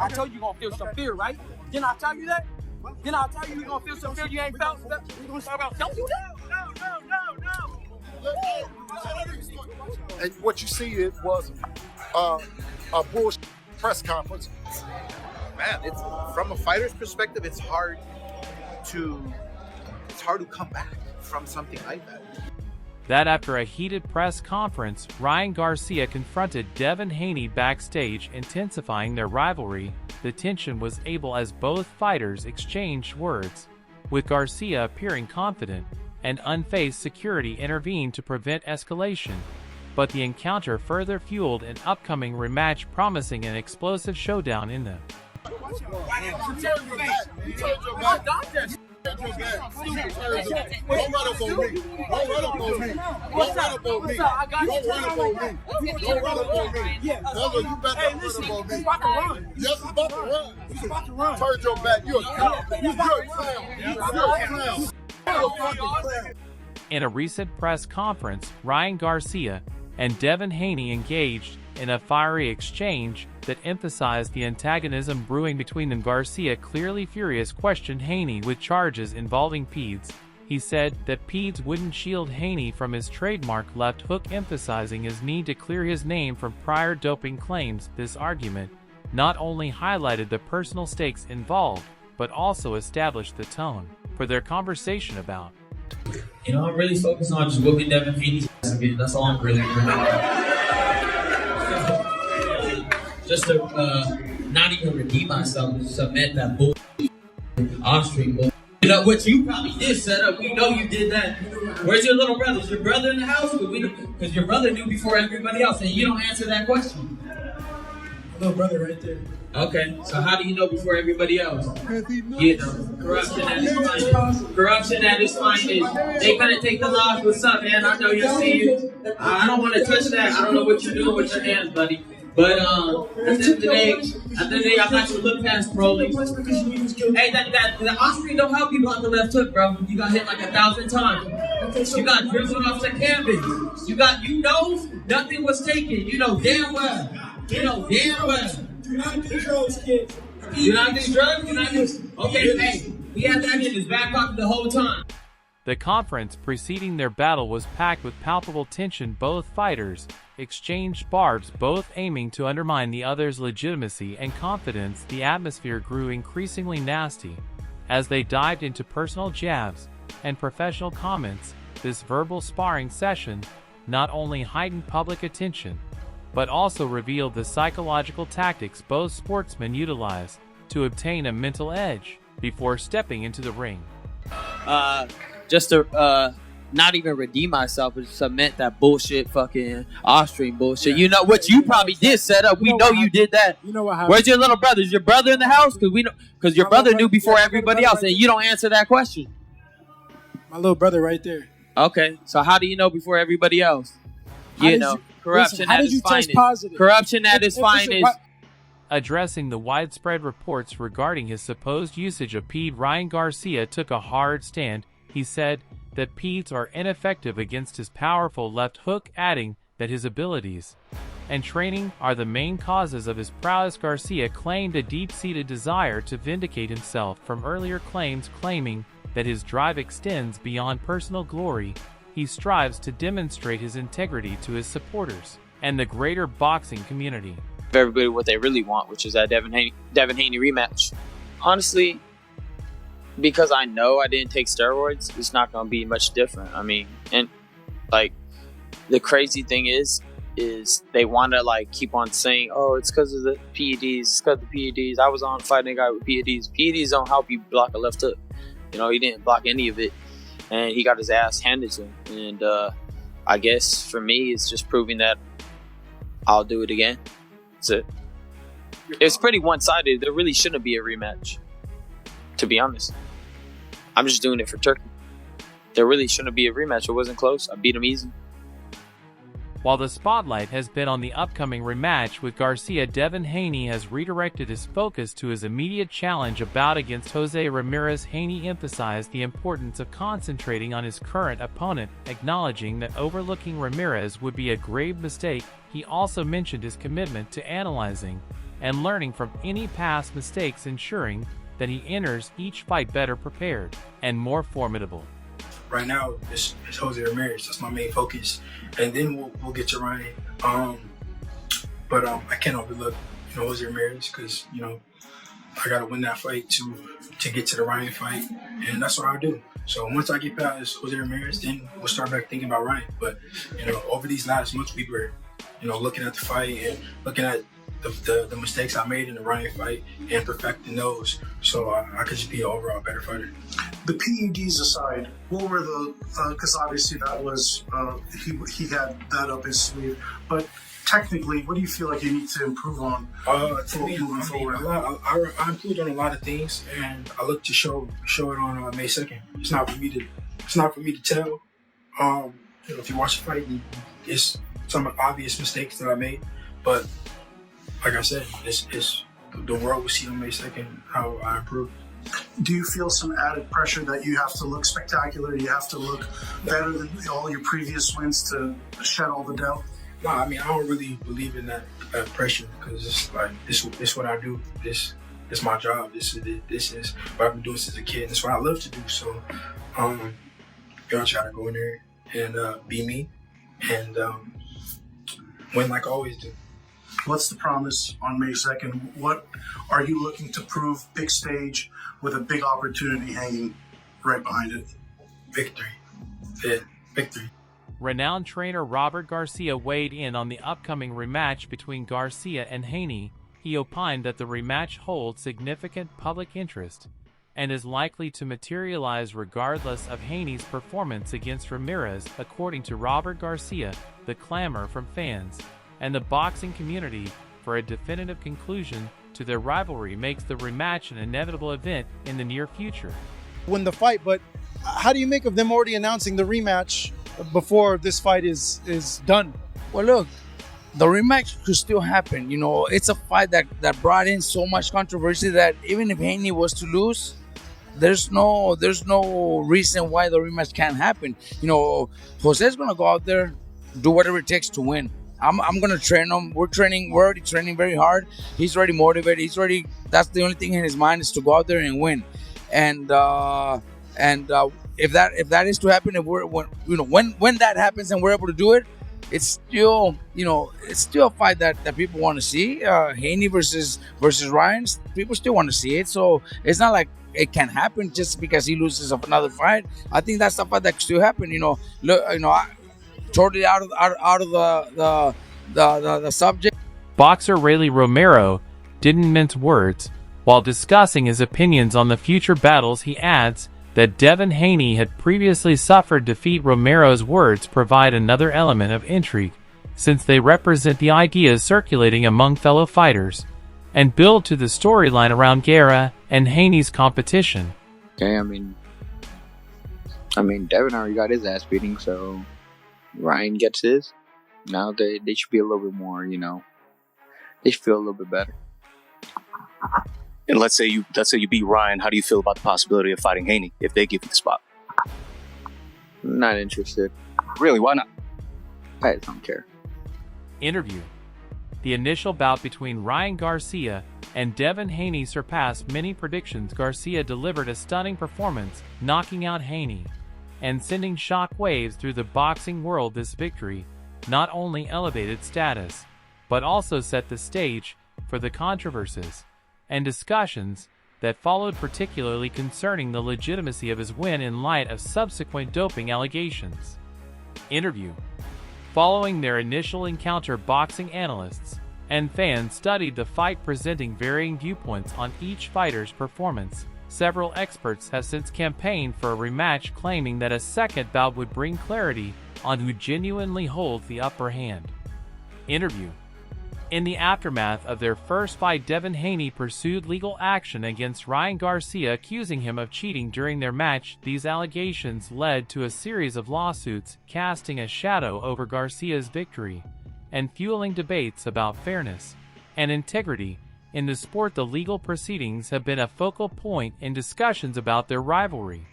I told you you're gonna feel some fear, right? Didn't I tell you that? Didn't I tell you you're gonna feel some fear you ain't felt? We're gonna talk about, don't do that. No. And what you see was a bullshit press conference. Man, it's from a fighter's perspective, it's hard to come back from something like that. That after a heated press conference, Ryan Garcia confronted Devin Haney backstage, intensifying their rivalry. The tension was able as both fighters exchanged words, with Garcia appearing confident, and unfazed security intervened to prevent escalation. But the encounter further fueled an upcoming rematch, promising an explosive showdown in the Don't run up on me. You better run up on me. Yes, about to run. Turn your back. You're a clown. In a recent press conference, Ryan Garcia and Devin Haney engaged in a fiery exchange that emphasized the antagonism brewing between them. Garcia, clearly furious, questioned Haney with charges involving PEDs. He said that PEDs wouldn't shield Haney from his trademark left hook, emphasizing his need to clear his name from prior doping claims. This argument not only highlighted the personal stakes involved, but also established the tone for their conversation about, I'm really focused on just whooping Devin Haney's ass again. That's all I'm really just to not even redeem myself and submit that bull off-stream bull. What you probably did set up. We know you did that. Where's your little brother? Is your brother in the house? Because your brother knew before everybody else, and you don't answer that question. My little brother right there. Okay, so how do you know before everybody else? Corruption at its finest. Corruption at its finest. They couldn't take the loss. What's up, man? I know you're seeing. I don't want to touch that. I don't know what you're doing with your hands, buddy. But at the end of the day, I'm not gonna look past Broly. Hey, the off-screen don't help you block the left hook, bro. You got hit like 1,000 times. You got drizzled off the canvas. You know, nothing was taken. You know damn well. Do not do drugs, kid. Do not do drugs? Okay, hey, he had that in his back pocket the whole time. The conference preceding their battle was packed with palpable tension. Both fighters exchanged barbs, both aiming to undermine the other's legitimacy and confidence. The atmosphere grew increasingly nasty as they dived into personal jabs and professional comments. This verbal sparring session not only heightened public attention, but also revealed the psychological tactics both sportsmen utilize to obtain a mental edge before stepping into the ring. Just to not even redeem myself and submit that bullshit fucking off-stream bullshit. You know what you probably did set up. We know you did that. You know what happened? Where's your little brother? Is your brother in the house? Because your brother knew before everybody else, and you don't answer that question. My little brother right there. Okay, so how do you know before everybody else? Corruption how at did you its test finest. positive? Corruption at its finest. Addressing the widespread reports regarding his supposed usage of PED, Ryan Garcia took a hard stand. He said that PEDs are ineffective against his powerful left hook, adding that his abilities and training are the main causes of his prowess. Garcia claimed a deep-seated desire to vindicate himself from earlier claims, claiming that his drive extends beyond personal glory. He strives to demonstrate his integrity to his supporters and the greater boxing community. Everybody what they really want, which is that Devin Haney rematch. Honestly, because I know I didn't take steroids, it's not going to be much different. I mean, and like the crazy thing is they want to like keep on saying, oh, it's because of the PEDs, it's because of the PEDs. I was on fighting a guy with PEDs. PEDs don't help you block a left hook. He didn't block any of it, and he got his ass handed to him. And I guess for me, it's just proving that I'll do it again. That's it. It's pretty one-sided. There really shouldn't be a rematch, to be honest. I'm just doing it for Turkey. There really shouldn't be a rematch. It wasn't close. I beat him easy. While the spotlight has been on the upcoming rematch with Garcia, Devin Haney has redirected his focus to his immediate challenge bout against Jose Ramirez. Haney emphasized the importance of concentrating on his current opponent, acknowledging that overlooking Ramirez would be a grave mistake. He also mentioned his commitment to analyzing and learning from any past mistakes, ensuring that he enters each fight better prepared and more formidable. Right now, it's Jose Ramirez. That's my main focus, and then we'll get to Ryan. But I can't overlook Jose Ramirez because I gotta win that fight to get to the Ryan fight, and that's what I'll do. So once I get past Jose Ramirez, then we'll start back thinking about Ryan. But over these last months, we were looking at the fight and looking at the mistakes I made in the Ryan fight and perfecting those, so I could just be an overall better fighter. The PEDs aside, what were because obviously that was, he had that up his sleeve, but technically, what do you feel like you need to improve on moving forward? I improved on a lot of things, and I look to show it on May 2nd. It's not for me to tell. If you watch the fight, it's some obvious mistakes that I made, but like I said, it's the world will see on May 2nd how I improved. Do you feel some added pressure that you have to look spectacular, you have to look better than all your previous wins to shed all the doubt? No, I don't really believe in that pressure, because it's like this what I do. This is my job. This is what I've been doing since a kid. That's what I love to do. So, y'all just gotta go in there and be me and win like I always do. What's the promise on May 2nd? What are you looking to prove? Big stage with a big opportunity hanging right behind it. Victory. Yeah, victory. Renowned trainer Robert Garcia weighed in on the upcoming rematch between Garcia and Haney. He opined that the rematch holds significant public interest and is likely to materialize regardless of Haney's performance against Ramirez. According to Robert Garcia, the clamor from fans and the boxing community for a definitive conclusion to their rivalry makes the rematch an inevitable event in the near future. Win the fight, but how do you make of them already announcing the rematch before this fight is done? Well, look, the rematch could still happen. It's a fight that brought in so much controversy that even if Haney was to lose, there's no reason why the rematch can't happen. Jose's gonna go out there, do whatever it takes to win. I'm gonna train him. We're already training very hard. He's already motivated. That's the only thing in his mind is to go out there and win. And if that is to happen, when that happens and we're able to do it, it's still a fight that people want to see. Haney versus Ryan, people still want to see it. So it's not like it can happen just because he loses another fight. I think that's a fight that can still happen. Totally out of the subject. Boxer Rayleigh Romero didn't mince words. While discussing his opinions on the future battles, he adds that Devin Haney had previously suffered defeat. Romero's words provide another element of intrigue, since they represent the ideas circulating among fellow fighters and build to the storyline around Guerra and Haney's competition. Okay, Devin already got his ass beating, so Ryan gets his. Now they should be a little bit more, they should feel a little bit better. And let's say you beat Ryan. How do you feel about the possibility of fighting Haney if they give you the spot? Not interested. Really? Why not? I just don't care. Interview. The initial bout between Ryan Garcia and Devin Haney surpassed many predictions. Garcia delivered a stunning performance, knocking out Haney and sending shock waves through the boxing world. This victory not only elevated status, but also set the stage for the controversies and discussions that followed, particularly concerning the legitimacy of his win in light of subsequent doping allegations. Interview. Following their initial encounter, boxing analysts and fans studied the fight, presenting varying viewpoints on each fighter's performance. Several experts have since campaigned for a rematch, claiming that a second bout would bring clarity on who genuinely holds the upper hand. Interview. In the aftermath of their first fight, Devin Haney pursued legal action against Ryan Garcia, accusing him of cheating during their match. These allegations led to a series of lawsuits, casting a shadow over Garcia's victory and fueling debates about fairness and integrity in the sport. The legal proceedings have been a focal point in discussions about their rivalry.